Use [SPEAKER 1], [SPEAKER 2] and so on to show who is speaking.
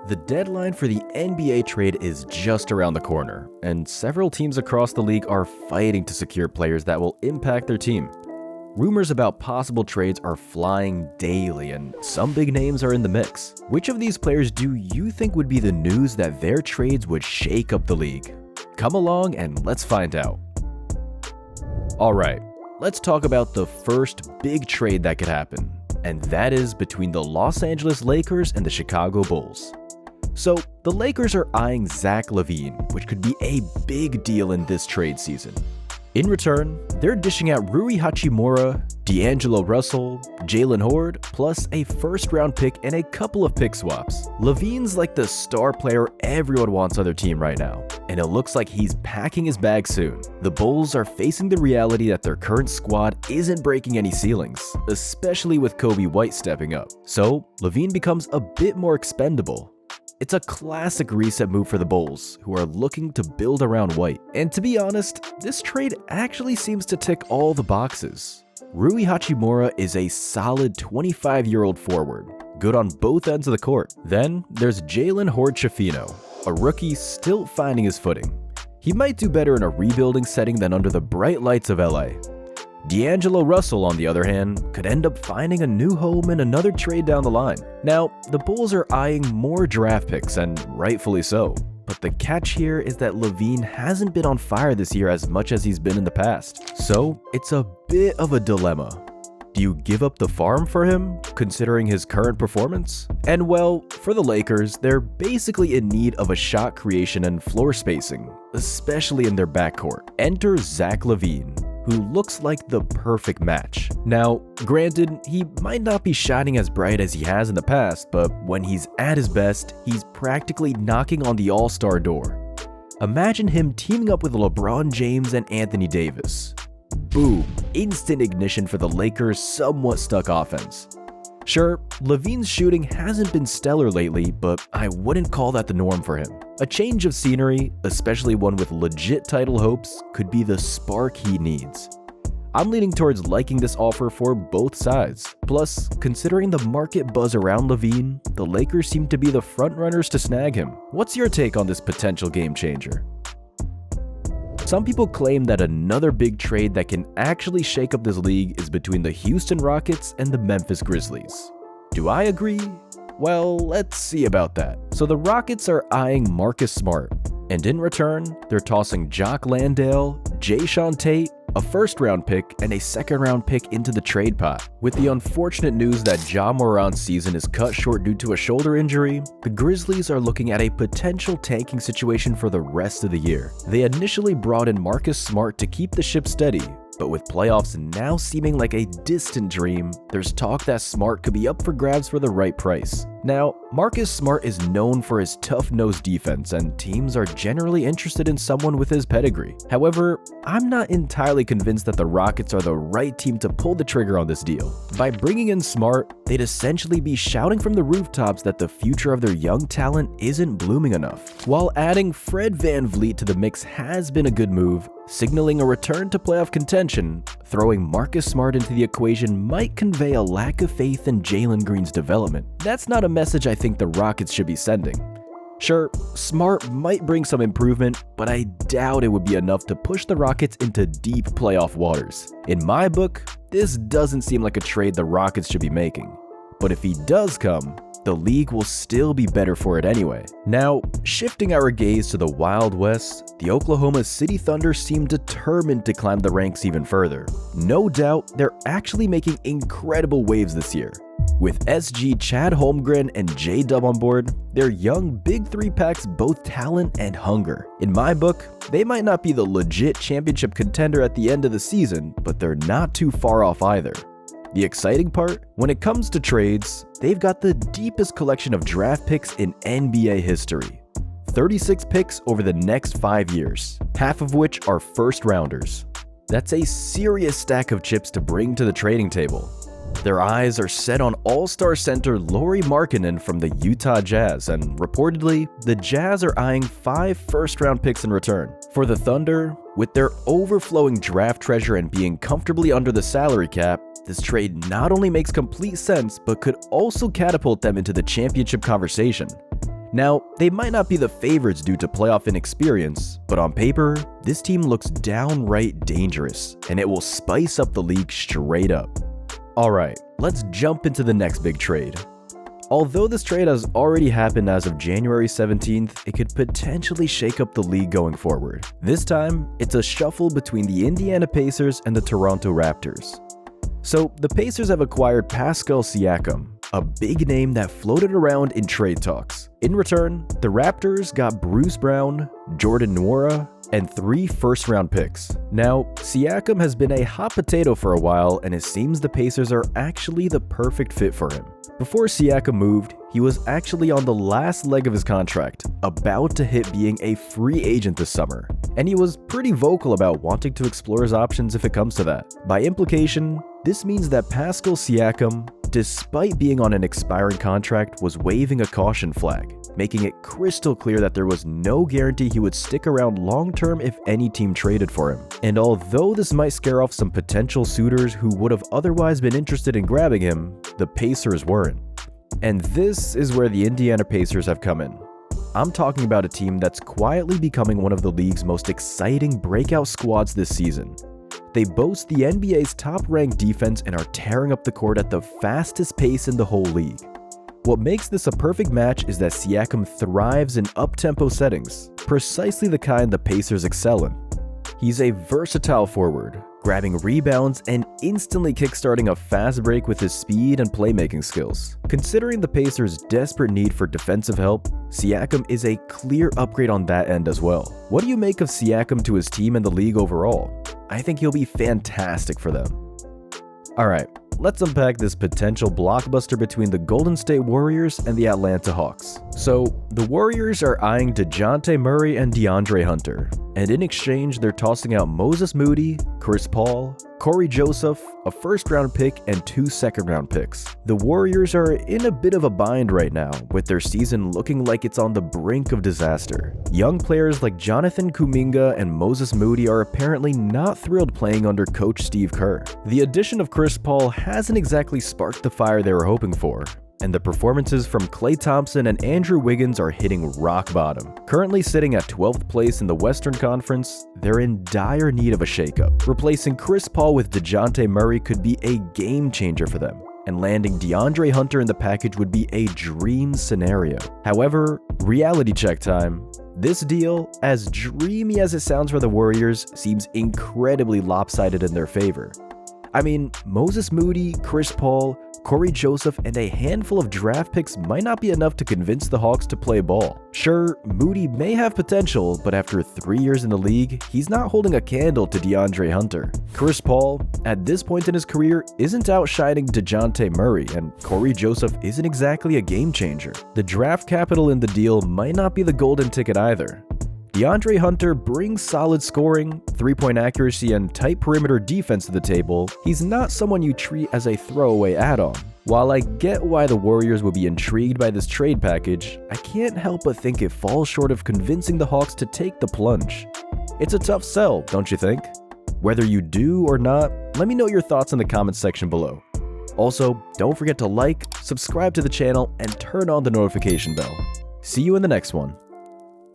[SPEAKER 1] The deadline for the NBA trade is just around the corner, and several teams across the league are fighting to secure players that will impact their team. Rumors about possible trades are flying daily, and some big names are in the mix. Which of these players do you think would be the news that their trades would shake up the league? Come along and let's find out. Alright, let's talk about the first big trade that could happen, and that is between the Los Angeles Lakers and the Chicago Bulls. So, the Lakers are eyeing Zach Lavine, which could be a big deal in this trade season. In return, they're dishing out Rui Hachimura, D'Angelo Russell, Jalen Horde, plus a first-round pick and a couple of pick swaps. Lavine's like the star player everyone wants on their team right now, and it looks like he's packing his bag soon. The Bulls are facing the reality that their current squad isn't breaking any ceilings, especially with Kobe White stepping up. So, Lavine becomes a bit more expendable. It's a classic reset move for the Bulls, who are looking to build around White. And to be honest, this trade actually seems to tick all the boxes. Rui Hachimura is a solid 25-year-old forward, good on both ends of the court. Then there's Jalen Horde-Schifino, a rookie still finding his footing. He might do better in a rebuilding setting than under the bright lights of LA. D'Angelo Russell, on the other hand, could end up finding a new home in another trade down the line. Now, the Bulls are eyeing more draft picks, and rightfully so. But the catch here is that Lavine hasn't been on fire this year as much as he's been in the past. So, it's a bit of a dilemma. Do you give up the farm for him, considering his current performance? And well, for the Lakers, they're basically in need of a shot creation and floor spacing, especially in their backcourt. Enter Zach Lavine, who looks like the perfect match. Now, granted, he might not be shining as bright as he has in the past, but when he's at his best, he's practically knocking on the all-star door. Imagine him teaming up with LeBron James and Anthony Davis. Boom, instant ignition for the Lakers' somewhat stuck offense. Sure, Lavine's shooting hasn't been stellar lately, but I wouldn't call that the norm for him. A change of scenery, especially one with legit title hopes, could be the spark he needs. I'm leaning towards liking this offer for both sides. Plus, considering the market buzz around Lavine, the Lakers seem to be the frontrunners to snag him. What's your take on this potential game changer? Some people claim that another big trade that can actually shake up this league is between the Houston Rockets and the Memphis Grizzlies. Do I agree? Well, let's see about that. So the Rockets are eyeing Marcus Smart, and in return, they're tossing Jock Landale, Jae'Sean Tate, a first-round pick, and a second-round pick into the trade pot. With the unfortunate news that Ja Morant's season is cut short due to a shoulder injury, the Grizzlies are looking at a potential tanking situation for the rest of the year. They initially brought in Marcus Smart to keep the ship steady, but with playoffs now seeming like a distant dream, there's talk that Smart could be up for grabs for the right price. Now, Marcus Smart is known for his tough-nosed defense, and teams are generally interested in someone with his pedigree. However, I'm not entirely convinced that the Rockets are the right team to pull the trigger on this deal. By bringing in Smart, they'd essentially be shouting from the rooftops that the future of their young talent isn't blooming enough. While adding Fred VanVleet to the mix has been a good move, signaling a return to playoff contention, throwing Marcus Smart into the equation might convey a lack of faith in Jalen Green's development. That's not a message I think the Rockets should be sending. Sure, Smart might bring some improvement, but I doubt it would be enough to push the Rockets into deep playoff waters. In my book, this doesn't seem like a trade the Rockets should be making. But if he does come, the league will still be better for it anyway. Now, shifting our gaze to the Wild West, the Oklahoma City Thunder seem determined to climb the ranks even further. No doubt, they're actually making incredible waves this year. With SG Chad Holmgren and J-Dub on board, their young Big Three packs both talent and hunger. In my book, they might not be the legit championship contender at the end of the season, but they're not too far off either. The exciting part? When it comes to trades, they've got the deepest collection of draft picks in NBA history. 36 picks over the next 5 years, half of which are first-rounders. That's a serious stack of chips to bring to the trading table. Their eyes are set on all-star center Lauri Markkanen from the Utah Jazz, and reportedly, the Jazz are eyeing 5 first-round picks in return. For the Thunder, with their overflowing draft treasure and being comfortably under the salary cap, this trade not only makes complete sense, but could also catapult them into the championship conversation. Now, they might not be the favorites due to playoff inexperience, but on paper, this team looks downright dangerous, and it will spice up the league straight up. Alright, let's jump into the next big trade. Although this trade has already happened as of January 17th, it could potentially shake up the league going forward. This time, it's a shuffle between the Indiana Pacers and the Toronto Raptors. So, the Pacers have acquired Pascal Siakam, a big name that floated around in trade talks. In return, the Raptors got Bruce Brown, Jordan Nwora, and 3 first-round picks. Now, Siakam has been a hot potato for a while, and it seems the Pacers are actually the perfect fit for him. Before Siakam moved, he was actually on the last leg of his contract, about to hit being a free agent this summer, and he was pretty vocal about wanting to explore his options if it comes to that. By implication, this means that Pascal Siakam, despite being on an expiring contract, was waving a caution flag, making it crystal clear that there was no guarantee he would stick around long-term if any team traded for him. And although this might scare off some potential suitors who would have otherwise been interested in grabbing him, the Pacers weren't. And this is where the Indiana Pacers have come in. I'm talking about a team that's quietly becoming one of the league's most exciting breakout squads this season. They boast the NBA's top-ranked defense and are tearing up the court at the fastest pace in the whole league. What makes this a perfect match is that Siakam thrives in up-tempo settings, precisely the kind the Pacers excel in. He's a versatile forward, grabbing rebounds and instantly kickstarting a fast break with his speed and playmaking skills. Considering the Pacers' desperate need for defensive help, Siakam is a clear upgrade on that end as well. What do you make of Siakam to his team and the league overall? I think he'll be fantastic for them. Alright, let's unpack this potential blockbuster between the Golden State Warriors and the Atlanta Hawks. So, the Warriors are eyeing DeJounte Murray and DeAndre Hunter, and in exchange they're tossing out Moses Moody, Chris Paul, Corey Joseph, a first-round pick, and 2 second-round picks. The Warriors are in a bit of a bind right now, with their season looking like it's on the brink of disaster. Young players like Jonathan Kuminga and Moses Moody are apparently not thrilled playing under coach Steve Kerr. The addition of Chris Paul hasn't exactly sparked the fire they were hoping for, and the performances from Klay Thompson and Andrew Wiggins are hitting rock bottom. Currently sitting at 12th place in the Western Conference, they're in dire need of a shakeup. Replacing Chris Paul with DeJounte Murray could be a game changer for them, and landing DeAndre Hunter in the package would be a dream scenario. However, reality check time. This deal, as dreamy as it sounds for the Warriors, seems incredibly lopsided in their favor. I mean, Moses Moody, Chris Paul, Corey Joseph, and a handful of draft picks might not be enough to convince the Hawks to play ball. Sure, Moody may have potential, but after 3 years in the league, he's not holding a candle to DeAndre Hunter. Chris Paul, at this point in his career, isn't outshining DeJounte Murray, and Corey Joseph isn't exactly a game changer. The draft capital in the deal might not be the golden ticket either. DeAndre Hunter brings solid scoring, 3-point accuracy, and tight perimeter defense to the table. He's not someone you treat as a throwaway add-on. While I get why the Warriors would be intrigued by this trade package, I can't help but think it falls short of convincing the Hawks to take the plunge. It's a tough sell, don't you think? Whether you do or not, let me know your thoughts in the comments section below. Also, don't forget to like, subscribe to the channel, and turn on the notification bell. See you in the next one.